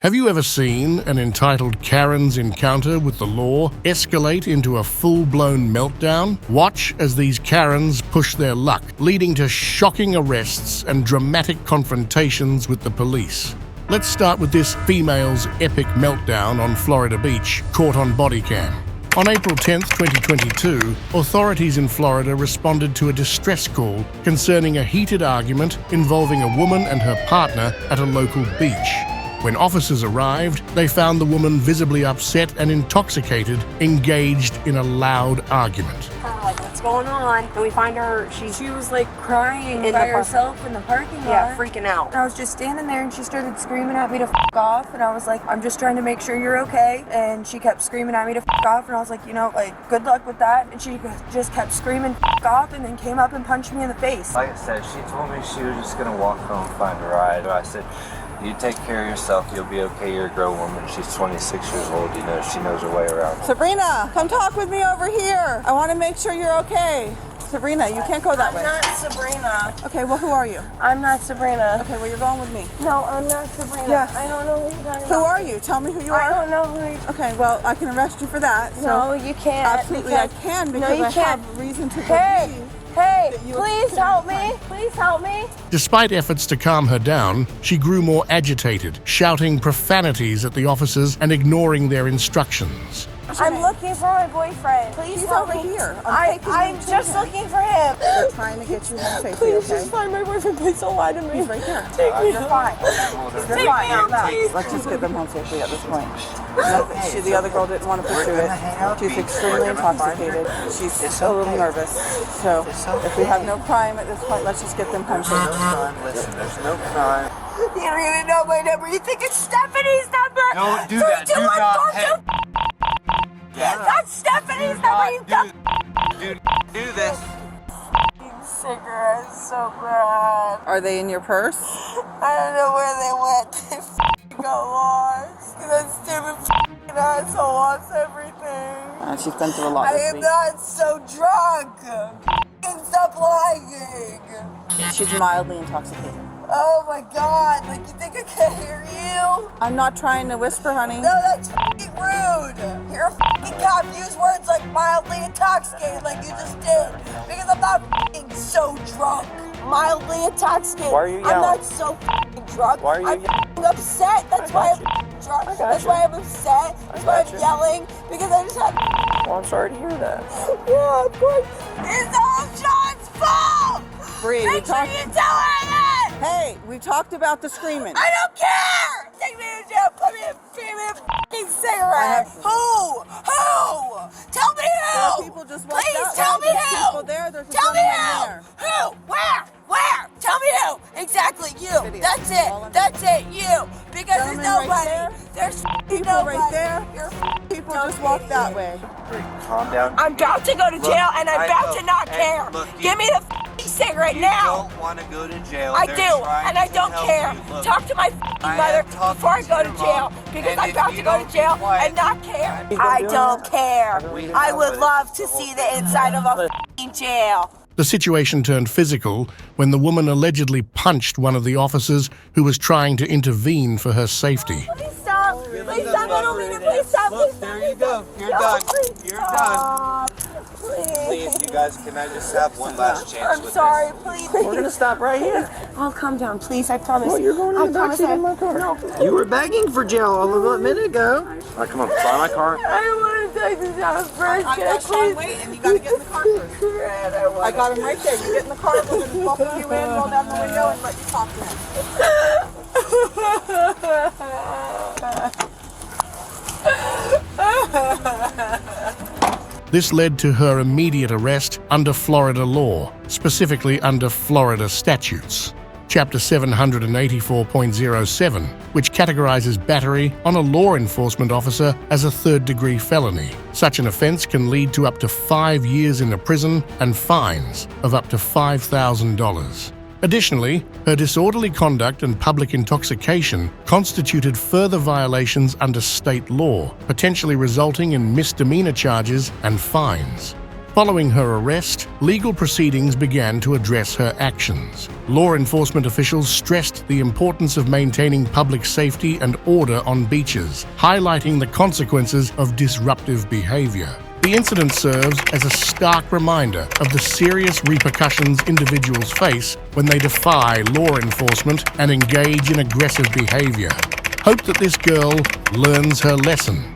Have you ever seen an entitled Karen's encounter with the law escalate into a full-blown meltdown? Watch as these Karens push their luck, leading to shocking arrests and dramatic confrontations with the police. Let's start with this female's epic meltdown on Florida Beach, caught on body cam. On April 10, 2022, authorities in Florida responded to a distress call concerning a heated argument involving a woman and her partner at a local beach. When officers arrived, they found the woman visibly upset and intoxicated, engaged in a loud argument. Like, what's going on? And we find her, she was like crying by herself in the parking lot. Yeah, freaking out. And I was just standing there and she started screaming at me to f*** off, and I was like, I'm just trying to make sure you're okay. And she kept screaming at me to f*** off, and I was like, you know, like, good luck with that. And she just kept screaming f*** off and then came up and punched me in the face. Like I said, she told me she was just gonna walk home and find a ride. I said, you take care of yourself, you'll be okay, you're a grown woman. She's 26 years old, you know, she knows her way around. Sabrina, come talk with me over here. I want to make sure you're okay. Sabrina, you can't go that way. I'm not Sabrina. Okay, well, who are you? I'm not Sabrina. Okay, well, you're going with me. No, I'm not Sabrina. Yeah. I don't know who you're talking Who about. are you? Tell me who you I are. don't know who you're... Okay, well, I can arrest you for that. No, you can't. Absolutely, I can because you I can't. have reason to believe. Hey, please help me. Please help me. Despite efforts to calm her down, she grew more agitated, shouting profanities at the officers and ignoring their instructions. I'm looking for my boyfriend. Please He's help over me. here. I'm just looking for him. We're trying to get you home safely, Please okay? just find my boyfriend. Please don't lie to me. He's right there. Take me. You're fine. Take You're fine. me out, please. Let's just get them home safely at this point. The other girl didn't want to pursue it. She's extremely intoxicated. She's a little nervous. So if we have no crime at this point, let's just get them home safely. Listen, there's no crime. You don't even know my number. You think it's Stephanie's number? Don't do that. Do not. Hey. That's Stephanie's number. You got Do this. cigarettes so bad. Are they in your purse? I don't know where they went. They got lost. That stupid asshole lost everything. She's been through a lot I this am week. not so drunk. Stop lying. She's mildly intoxicated. Oh my god, like you think I can't hear you? I'm not trying to whisper, honey. No, that's f***ing rude. You're a f***ing cop. Use words like mildly intoxicated like you just did. Because I'm not f***ing so drunk. Mildly intoxicated. Why are you I'm yelling? not so f***ing drunk. Why are you I'm f***ing upset. That's why I'm f***ing drunk. That's why I'm upset. That's why I'm yelling. Because I just had Well, I'm sorry to hear that. Yeah, of course. It's all John's fault! Bree, Make sure you tell her that! Hey, we talked about the screaming. I don't care! Take me to jail, put me in a f***ing cigarette! Who? Tell me There who! are people just walked Please out. tell me There's who! people there. There's a Tell me gentleman who! there. Who? Where? Tell me who! Exactly, you! Video. That's All it! on That's it, you! Because there's Gentleman right nobody! there. There's People nobody! right there. You're People just walked that way. Calm down. I'm about to go to jail and I'm I about know. to not Hey, care! look, Give me the f***ing cigarette You now! don't want to go to jail. I They're do, trying and I to don't help care. you. Look, Talk to my f***ing I am mother talking before I to go to your jail mom, because and I'm if about you to go don't to be jail quiet- and not care. You I been doing don't that? care. We I know, would but love it's to the whole see the inside of a f***ing jail. The situation turned physical when the woman allegedly punched one of the officers who was trying to intervene for her safety. Please stop. Please stop. I don't mean it. Please stop. Look, Please stop. there you go. You're No, done. please You're stop. Please. Please, you guys, can I just have one last chance I'm with sorry. Please. We're gonna stop right here. I'll calm down, please. I promise. Well, you're going in the I promise backseat of my car. No. You were begging for jail a little minute ago. All right, come on, fly my car. I want to take this out first. I got Sean waiting. You gotta get in the car first. I got him right there. You get in the car, we're gonna buckle you in, roll down the window, and let you talk to him. This led to her immediate arrest under Florida law, specifically under Florida statutes. Chapter 784.07, which categorizes battery on a law enforcement officer as a third-degree felony. Such an offense can lead to up to 5 years in the prison and fines of up to $5,000. Additionally, her disorderly conduct and public intoxication constituted further violations under state law, potentially resulting in misdemeanor charges and fines. Following her arrest, legal proceedings began to address her actions. Law enforcement officials stressed the importance of maintaining public safety and order on beaches, highlighting the consequences of disruptive behavior. The incident serves as a stark reminder of the serious repercussions individuals face when they defy law enforcement and engage in aggressive behavior. Hope that this girl learns her lesson.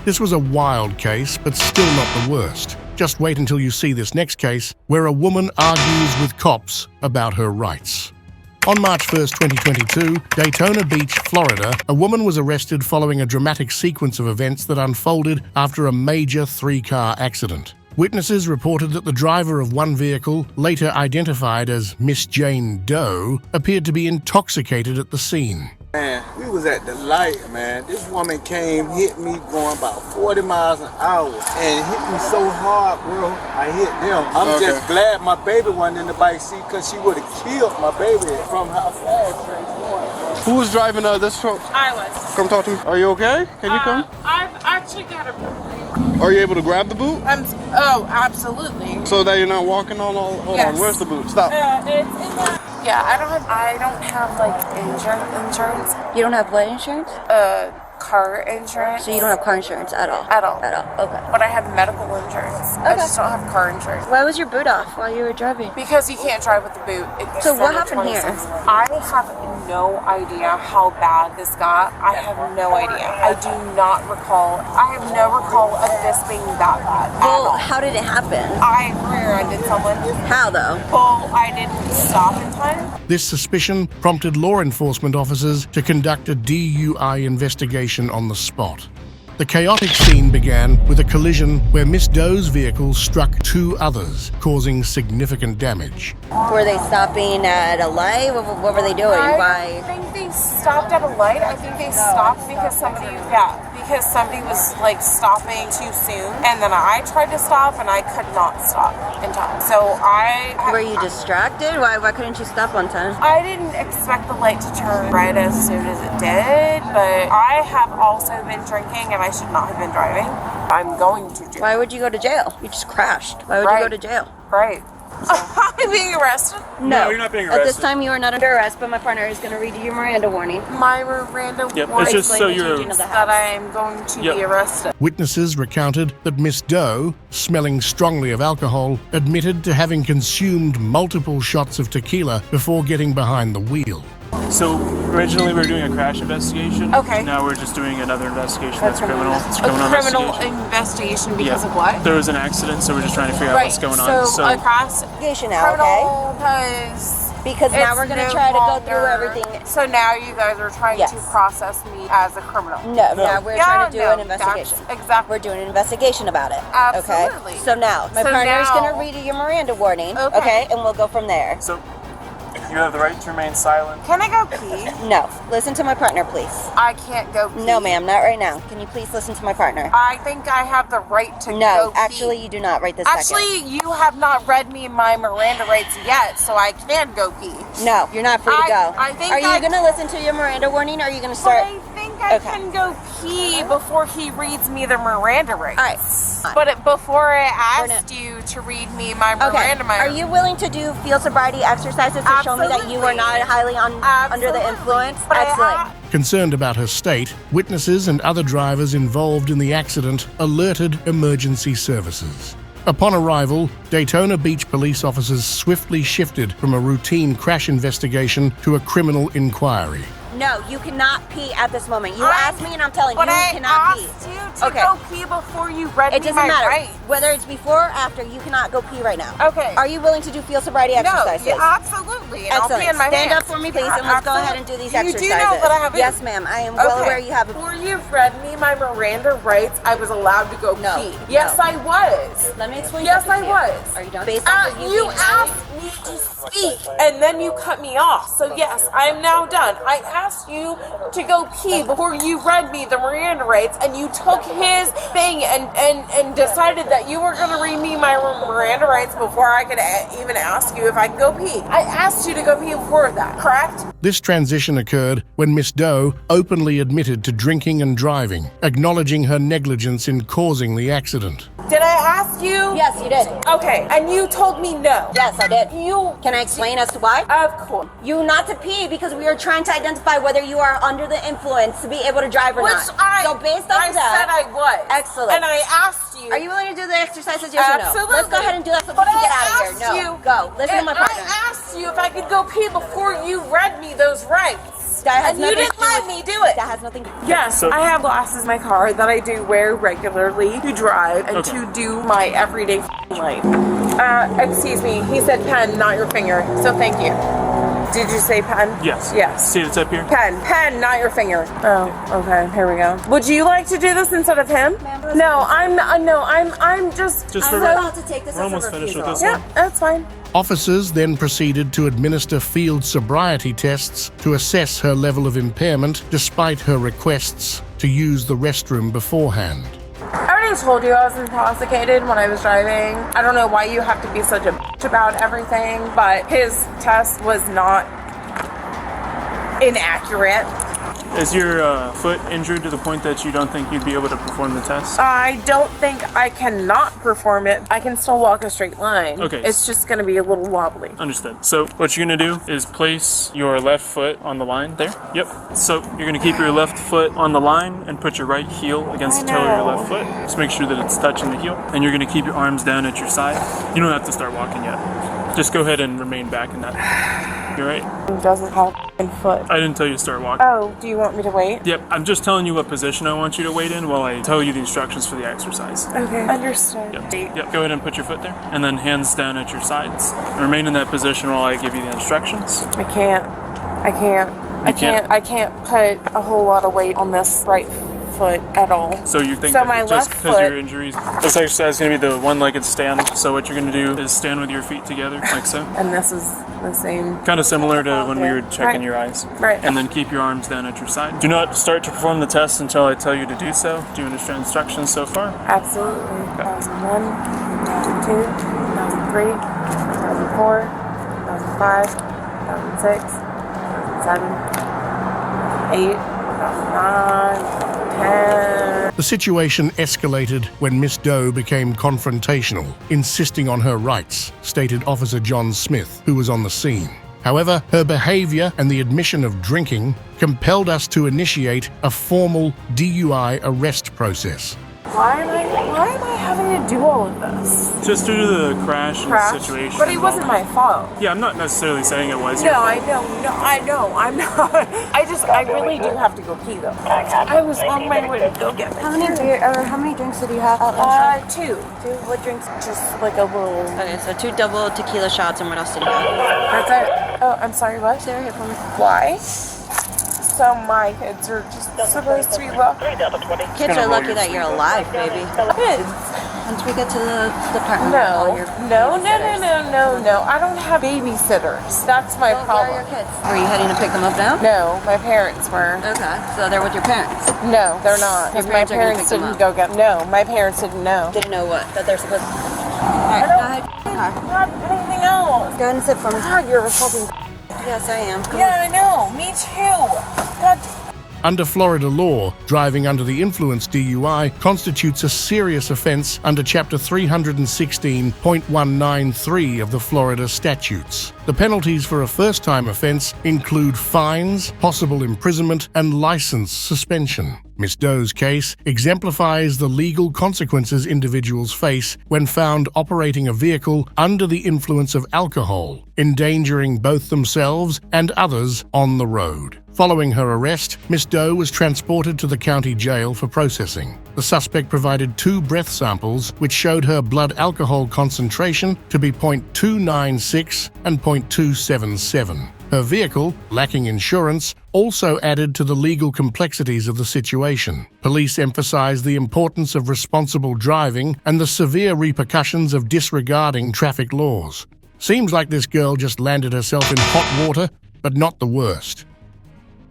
This was a wild case, but still not the worst. Just wait until you see this next case, where a woman argues with cops about her rights. On March 1st, 2022, Daytona Beach, Florida, a woman was arrested following a dramatic sequence of events that unfolded after a major three-car accident. Witnesses reported that the driver of one vehicle, later identified as Miss Jane Doe, appeared to be intoxicated at the scene. Man, we was at the light, man. This woman came, hit me going about 40 miles an hour and hit me so hard, bro. I hit them. I'm just glad my baby wasn't in the bike seat because she would have killed my baby from how fast she was going. Who was driving this truck? I was. Come talk to me. Are you okay? Can you come? I've actually got a... Are you able to grab the boot? Oh, absolutely. So that you're not walking on all... Hold on, where's the boot? Stop. It's in the... Yeah, I don't have like insurance. You don't have what insurance? Car insurance. So you don't have car insurance at all? At all. At all, okay. But I have medical insurance. I just don't have car insurance. Why was your boot off while you were driving? Because you can't drive with the boot. So what happened here? I have no idea how bad this got. I have no idea. I do not recall. I have no recall of this being that bad. Well, how did it happen? I rear-ended someone. How though? Well, I didn't stop in time. This suspicion prompted law enforcement officers to conduct a DUI investigation on the spot. The chaotic scene began with a collision where Miss Doe's vehicle struck two others, causing significant damage. Were they stopping at a light? What were they doing? I think they stopped at a light. I think they stopped because somebody was like stopping too soon, and then I tried to stop and I could not stop in time. So Were you distracted? Why couldn't you stop on time? I didn't expect the light to turn red as soon as it did, but I have also been drinking and I should not have been driving. I'm going to jail. Why would you go to jail? You just crashed. Why would you go to jail? Right. Am I being arrested? No, you're not being arrested. At this time, you are not under arrest, but my partner is going to read you your Miranda warning. My Miranda warning it's just so you're... that I am going to be arrested. Witnesses recounted that Miss Doe, smelling strongly of alcohol, admitted to having consumed multiple shots of tequila before getting behind the wheel. So originally we were doing a crash investigation. Okay. Now we're just doing another investigation that's criminal. It's A criminal investigation because of what? There was an accident, so we're just trying to figure out what's going on. So a crash Investigation now, okay? Because now we're going to try to go through everything. So now you guys are trying to process me as a criminal. No, now we're trying to do an investigation. Exactly. We're doing an investigation about it. Absolutely. Okay? So now, my partner is going to read you your Miranda warning, okay? And we'll go from there. So you have the right to remain silent. Can I go pee? No. Listen to my partner, please. I can't go pee. No, ma'am, not right now. Can you please listen to my partner? I think I have the right to go No, pee. actually, you do not right this second. Actually, you have not read me my Miranda rights yet, so I can go pee. No, you're not free to go. I think Are you going to listen to your Miranda warning, or are you going to start? I think I can go pee before he reads me the Miranda rights. All right. But before I asked you to read me my Miranda Are you willing to do field sobriety exercises to show me that you are not highly under the influence? Excellent. Concerned about her state, witnesses and other drivers involved in the accident alerted emergency services. Upon arrival, Daytona Beach police officers swiftly shifted from a routine crash investigation to a criminal inquiry. No, you cannot pee at this moment. You asked me and I'm telling you, you cannot pee. But I asked you to go pee before you read It me doesn't my matter. rights. Whether it's before or after, you cannot go pee right now. Okay. Are you willing to do field sobriety exercises? No, yeah, absolutely. And Excellent. I'll pee in my Stand hands. up for me, please, and let's go ahead and do these exercises. You do know that I have Yes, ma'am. I am well aware you have a... Before you read me my Miranda rights, I was allowed to go pee. Yes, I was. Let me explain Yes, something I to you. was. Are you done? Based on You asked me to speak, and then you cut me off. So yes, I am now done. I asked you to go pee before you read me the Miranda rights, and you took his thing and decided that you were going to read me my Miranda rights before I could even ask you if I could go pee. I asked you to go pee before that, correct? This transition occurred when Miss Doe openly admitted to drinking and driving, acknowledging her negligence in causing the accident. Did I ask you? Yes, you did. Okay, and you told me no. Yes, I did. You... Can I explain as to why? Of course. You not to pee because we are trying to identify whether you are under the influence to be able to drive or Which not. I... So based on I that... said I was. Excellent. And I asked you... Are you willing to do the exercises, yes or no? Absolutely. Let's go ahead and do that so we But can get I out of here. asked No, you, go. Listen to my partner. I asked you if I could go pee before you read me those rights. That has and you nothing didn't to do let with- me do it. That has nothing to do with Yes, So- I have glasses in my car that I do wear regularly to drive and to do my everyday life. Excuse me, he said pen, not your finger, so thank you. Did you say pen? Yes. Yes. See the tip here? Pen, not your finger. Oh, okay, here we go. Would you like to do this instead of him? No, I'm just Just I'm for about to take this we're as a almost finished with refusal. this yeah, one. that's fine. Officers then proceeded to administer field sobriety tests to assess her level of impairment despite her requests to use the restroom beforehand. I already told you I was intoxicated when I was driving. I don't know why you have to be such a bitch about everything, but his test was not inaccurate. Is your foot injured to the point that you don't think you'd be able to perform the test? I don't think I cannot perform it. I can still walk a straight line. Okay. It's just going to be a little wobbly. Understood. So what you're gonna do is place your left foot on the line there. Yep. So you're gonna keep your left foot on the line and put your right heel against the toe of your left foot. Just make sure that it's touching the heel. And you're gonna keep your arms down at your side. You don't have to start walking yet. Just go ahead and remain back in that. You're right. He doesn't have a foot. I didn't tell you to start walking. Oh, do you want me to wait? Yep, I'm just telling you what position I want you to wait in while I tell you the instructions for the exercise. Okay, understood. Yep, go ahead and put your foot there. And then hands down at your sides. And remain in that position while I give you the instructions. I can't put a whole lot of weight on this right foot at all. So you think So that my just left because foot- your injuries, this exercise is going to be the one-legged stand. So what you're going to do is stand with your feet together, like so. And this is the same. Kind of similar to when we were checking Right. your eyes. Right. And then keep your arms down at your side. Do not start to perform the test until I tell you to do so. Do you understand instructions so far? Absolutely. 2001, 2002, 2003, 2004, 2005, 2006, 2007, 2008, 2009, 10. The situation escalated when Miss Doe became confrontational, insisting on her rights, stated Officer John Smith, who was on the scene. However, her behavior and the admission of drinking compelled us to initiate a formal DUI arrest process. Why am I having to do all of this? Just due to the crash and the situation. But it wasn't my fault. Yeah, I'm not necessarily saying it was your No, fault. I know, I'm not. I really do have to go pee though. I was on my way to go get How many drinks did you have? two. What drinks? Just like a little. Okay, so 2 double tequila shots, and what else did you have? That's it. Oh, I'm sorry, what? Sarah, here for me. Why? So my kids are just supposed to be left. Kids are lucky that you're alive, baby. Kids. Once we get to the department, No, all your no. babysitters. I don't have babysitters. That's my Where are problem. your kids? Were you heading to pick them up now? No, my parents were. Okay, so they're with your parents. No, they're not. Because my parents are gonna parents pick them didn't up. go get. No, my parents didn't know. Didn't know what? That they're supposed to. Alright, go ahead. Not anything else. Go ahead and sit for me. God, you're a fucking. Yes, I am. Come Yeah, I know. Me too. God. Under Florida law, driving under the influence DUI constitutes a serious offense under Chapter 316.193 of the Florida statutes. The penalties for a first-time offense include fines, possible imprisonment, and license suspension. Miss Doe's case exemplifies the legal consequences individuals face when found operating a vehicle under the influence of alcohol, endangering both themselves and others on the road. Following her arrest, Miss Doe was transported to the county jail for processing. The suspect provided 2 breath samples which showed her blood alcohol concentration to be 0.296 and 0.277. Her vehicle, lacking insurance, also added to the legal complexities of the situation. Police emphasized the importance of responsible driving and the severe repercussions of disregarding traffic laws. Seems like this girl just landed herself in hot water, but not the worst.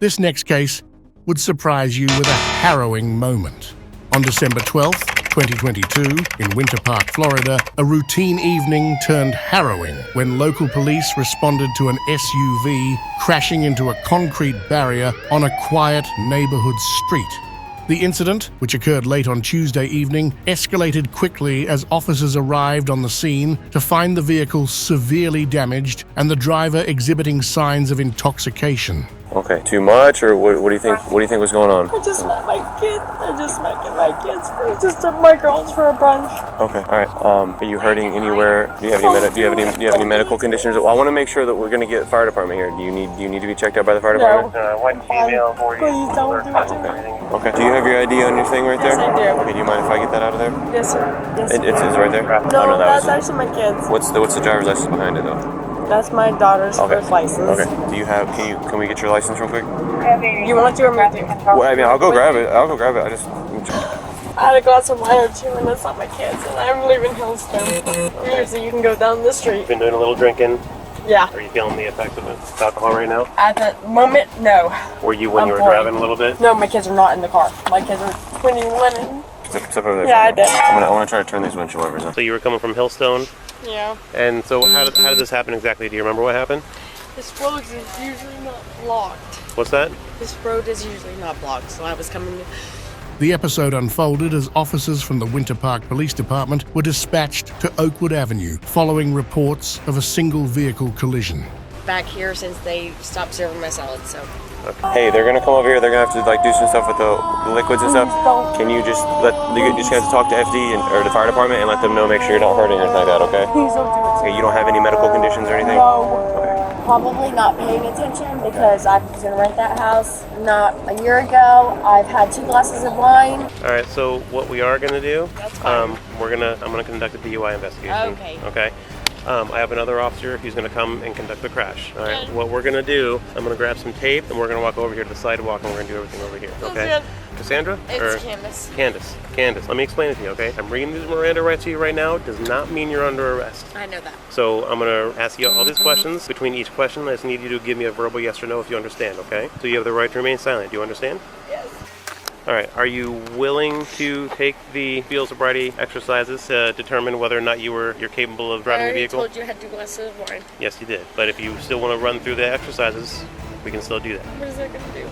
This next case would surprise you with a harrowing moment. On December 12th, 2022, in Winter Park, Florida, a routine evening turned harrowing when local police responded to an SUV crashing into a concrete barrier on a quiet neighborhood street. The incident, which occurred late on Tuesday evening, escalated quickly as officers arrived on the scene to find the vehicle severely damaged and the driver exhibiting signs of intoxication. Okay, too much, or what do you think? What do you think was going on? I just met my kids. I just met my kids. I just took my girls for a brunch. Okay, all right. Are you hurting anywhere? Do you have any medical conditions? Well, I want to make sure that we're going to get the fire department here. Do you need to be checked out by the fire department? One female, 40. Please don't do it. Okay. Do you have your ID on your thing right there? Yes, I do. Okay. Do you mind if I get that out of there? Yes, sir. Yes, It's right there. No, that's actually my kids. What's the driver's license behind it though? That's my daughter's first license. Okay. Can we get your license real quick? You want to or me to? Well, I mean, I'll go grab it. I just. I had a glass of wine or two, and that's not my kids. And I'm leaving Hillstone. So you can go down the street. Been doing a little drinking. Yeah. Are you feeling the effects of alcohol right now? At the moment, no. Were you when you were driving a little bit? No, my kids are not in the car. My kids are 21 and... Step over there. Yeah, I did. I want to try to turn these windshield wipers on. So you were coming from Hillstone? Yeah. And so how did this happen exactly? Do you remember what happened? This road is usually not blocked. What's that? This road is usually not blocked, so I was coming... The episode unfolded as officers from the Winter Park Police Department were dispatched to Oakwood Avenue following reports of a single vehicle collision. Back here since they stopped serving my salad, so... Hey, they're gonna come over here. They're gonna have to do some stuff with the liquids and stuff. Can you just have to talk to FD or the fire department and let them know, make sure you're not hurting or anything like that, okay? Please don't do it. Okay, you don't have any medical conditions or anything? No. Okay. Probably not paying attention because I was going to rent that house not a year ago. I've had 2 glasses of wine. All right. So what we are gonna do? That's fine. I'm gonna conduct a DUI investigation. Okay. Okay. I have another officer who's going to come and conduct the crash. All right. What we're going to do, I'm going to grab some tape and we're going to walk over here to the sidewalk and we're going to do everything over here. Okay. Cassandra? It's Candace. Candace. Let me explain it to you, okay? I'm reading these Miranda rights to you right now. Does not mean you're under arrest. I know that. So I'm going to ask you all these questions. Between each question, I just need you to give me a verbal yes or no if you understand, okay? So you have the right to remain silent. Do you understand? Yes. All right. Are you willing to take the field sobriety exercises to determine whether or not you're capable of driving the vehicle? I told you I had 2 glasses of wine. Yes, you did. But if you still want to run through the exercises, we can still do that. What is that going to do?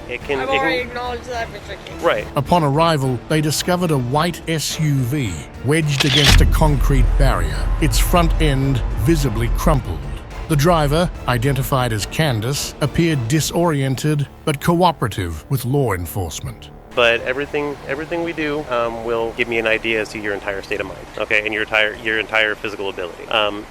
I've already acknowledged that I've been drinking. Right. Upon arrival, they discovered a white SUV wedged against a concrete barrier, its front end visibly crumpled. The driver, identified as Candace, appeared disoriented but cooperative with law enforcement. But everything we do will give me an idea as to your entire state of mind, okay, and your entire physical ability.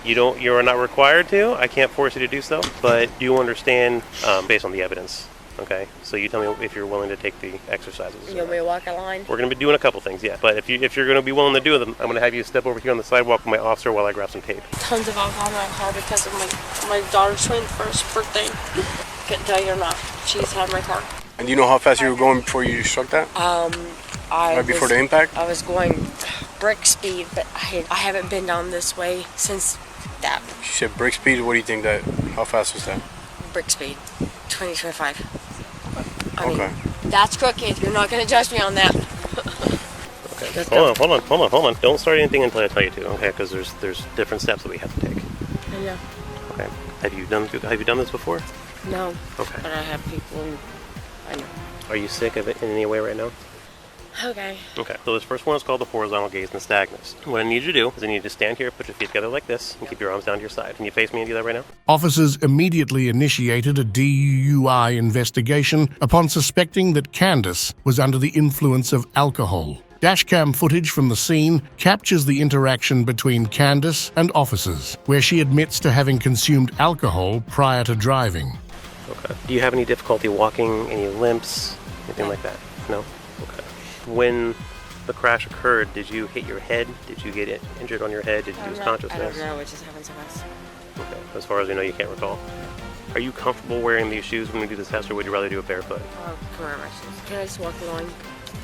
You are not required to. I can't force you to do so, but you understand based on the evidence. Okay, so you tell me if you're willing to take the exercises. You want me to walk a line? We're going to be doing a couple things, yeah. But if you're going to be willing to do them, I'm going to have you step over here on the sidewalk with my officer while I grab some tape. Tons of alcohol in my car because of my daughter's 21st birthday. Couldn't tell you or not. She's had my car. And do you know how fast you were going before you struck that? Right before the impact? I was going brick speed, but I haven't been down this way since that. She said brick speed. What do you think that? How fast was that? Brick speed, 20-25. Okay. That's crooked. You're not going to judge me on that. Okay. Hold on. Don't start anything until I tell you to, okay? Because there's different steps that we have to take. Yeah. Okay. Have you done this before? No. Okay. But I have people. I know. Are you sick of it in any way right now? Okay. Okay. So this first one is called the horizontal gaze nystagmus. What I need you to do is I need you to stand here, put your feet together like this, and keep your arms down to your side. Can you face me and do that right now? Officers immediately initiated a DUI investigation upon suspecting that Candace was under the influence of alcohol. Dashcam footage from the scene captures the interaction between Candace and officers, where she admits to having consumed alcohol prior to driving. Okay. Do you have any difficulty walking, any limps, anything like that? No? Okay. When the crash occurred, did you hit your head? Did you get injured on your head? Did you lose consciousness? I don't know. It just happened so fast. Okay. As far as you know, you can't recall. Are you comfortable wearing these shoes when we do this test, or would you rather do it barefoot? Oh, come on, my shoes. Can I just walk along?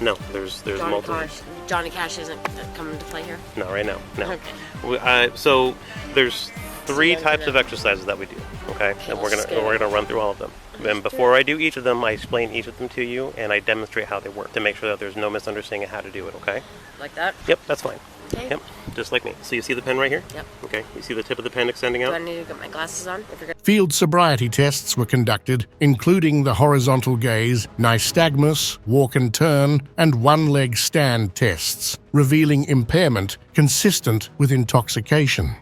No, there's multiple. Johnny Cash isn't coming into play here? Not right now, no. Okay. So there's 3 types of exercises that we do, okay? And we're gonna run through all of them. And before I do each of them, I explain each of them to you, and I demonstrate how they work to make sure that there's no misunderstanding of how to do it, okay? Like that? Yep, that's fine. Okay. Yep, just like me. So you see the pen right here? Yep. Okay, you see the tip of the pen extending out? Do I need to get my glasses on? Field sobriety tests were conducted, including the horizontal gaze, nystagmus, walk and turn, and one-leg stand tests, revealing impairment consistent with intoxication.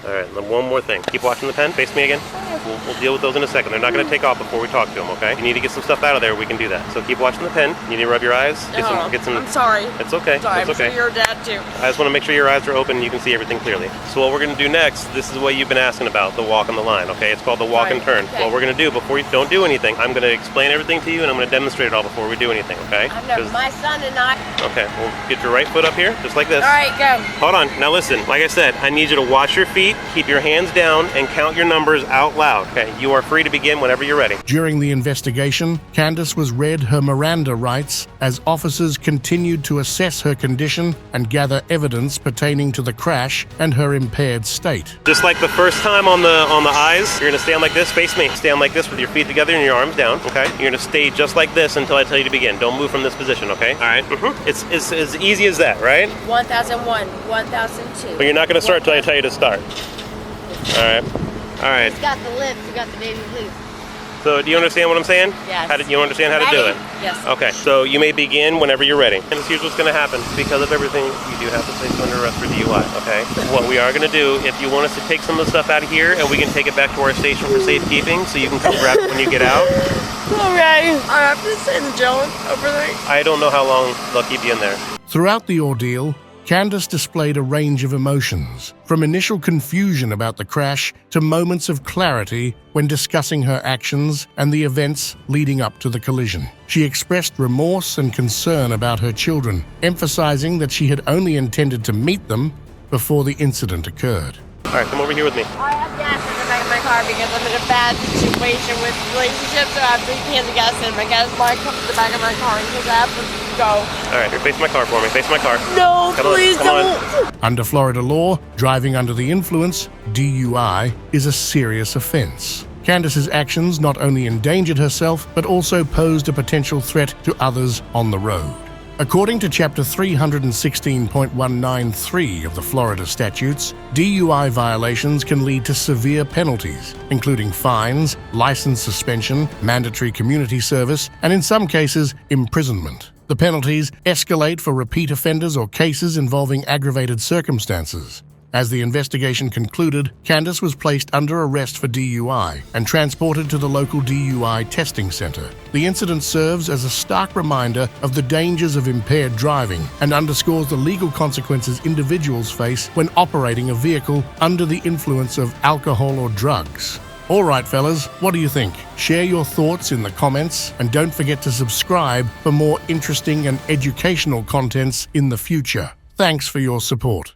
All right, and then one more thing. Keep watching the pen. Face me again. We'll deal with those in a second. They're not going to take off before we talk to them, okay? You need to get some stuff out of there. We can do that. So keep watching the pen. You need to rub your eyes. Get some. I'm sorry. It's okay. Sorry, it's okay. I'm sure your dad too. I just want to make sure your eyes are open and you can see everything clearly. So what we're going to do next, this is what you've been asking about, the walk on the line, okay? It's called the walk and turn. Okay. What we're going to do before you don't do anything, I'm going to explain everything to you and I'm going to demonstrate it all before we do anything, okay? I've never, my son and I. Okay, well, get your right foot up here, just like this. All right, go. Hold on. Now listen, like I said, I need you to wash your feet, keep your hands down, and count your numbers out loud, okay? You are free to begin whenever you're ready. During the investigation, Candace was read her Miranda rights as officers continued to assess her condition and gather evidence pertaining to the crash and her impaired state. Just like the first time on the eyes, you're gonna stand like this, face me. Stand like this with your feet together and your arms down, okay? You're gonna stay just like this until I tell you to begin. Don't move from this position, okay? All right, It's as easy as that, right? 1001, 1002. But you're not gonna start until I tell you to start. All right. He's got the lips, he got the baby blue. So do you understand what I'm saying? Yes. You understand how to do it? Yes. Okay, so you may begin whenever you're ready. And here's what's going to happen. Because of everything, you do have to place you under arrest for DUI, okay? What we are going to do, if you want us to take some of the stuff out of here and we can take it back to our station for safekeeping so you can come grab it when you get out. Okay. I have to stay in the jail overnight. I don't know how long they'll keep you in there. Throughout the ordeal, Candace displayed a range of emotions, from initial confusion about the crash to moments of clarity when discussing her actions and the events leading up to the collision. She expressed remorse and concern about her children, emphasizing that she had only intended to meet them before the incident occurred. All right, come over here with me. I have gas in the back of my car because I'm in a bad situation with relationships, so I have 3 cans of gas in my the back of my car in case I have to go. All right, here, face my car for me. Face my car. No, please don't. Under Florida law, driving under the influence, DUI, is a serious offense. Candace's actions not only endangered herself, but also posed a potential threat to others on the road. According to Chapter 316.193 of the Florida statutes, DUI violations can lead to severe penalties, including fines, license suspension, mandatory community service, and in some cases, imprisonment. The penalties escalate for repeat offenders or cases involving aggravated circumstances. As the investigation concluded, Candace was placed under arrest for DUI and transported to the local DUI testing center. The incident serves as a stark reminder of the dangers of impaired driving and underscores the legal consequences individuals face when operating a vehicle under the influence of alcohol or drugs. All right, fellas, what do you think? Share your thoughts in the comments and don't forget to subscribe for more interesting and educational contents in the future. Thanks for your support.